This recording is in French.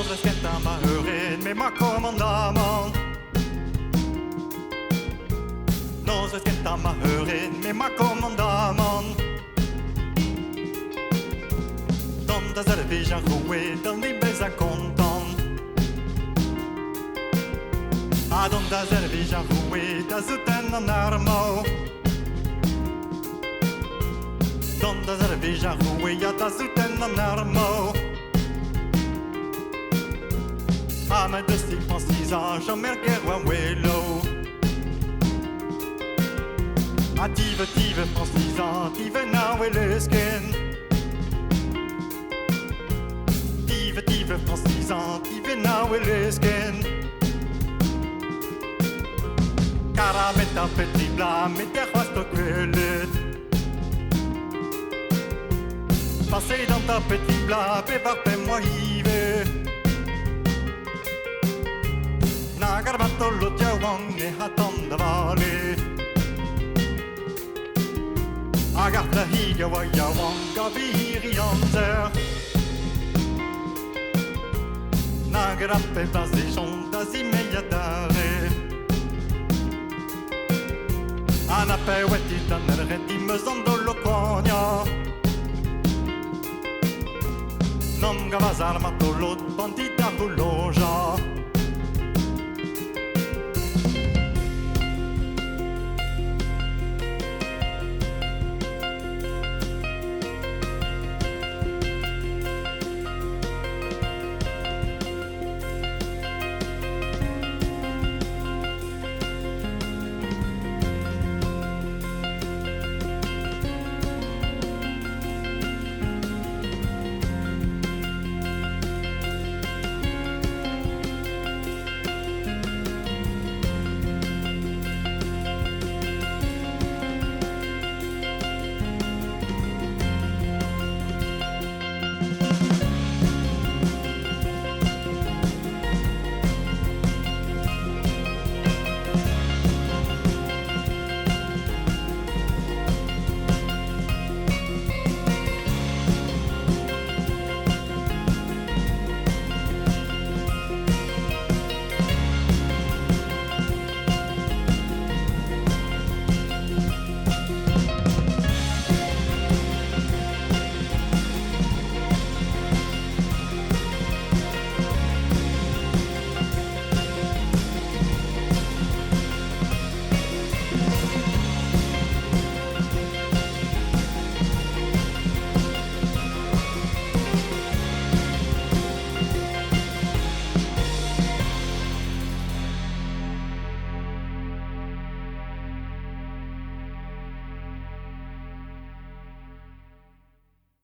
Nos esquenta maheurin, me ma commandamon. Nos esquenta maheurin, me ma commandamon. Don da cerveja roué, dan di beza content. A don da cerveja roué, da zuten an armo. Don da cerveja roué, da zuten an armo. A me de stil van 6 ans, j'en merguer un welo. A tive van 6 ans, tive now elesken. Tive van 6 ans, tive now elesken. Cara met a petit bla, met der was to kwelet. Passez dans ta petit bla, bevar pe moi ive. Nagarbato lo tiawang ne hatan da vale. Agarta higa wa yawang gaviri anser. Nagrappe tas di jontas immediatare. Anape wetti tanere di mesando lo cogna. Non gavas armato lo bandita buloja.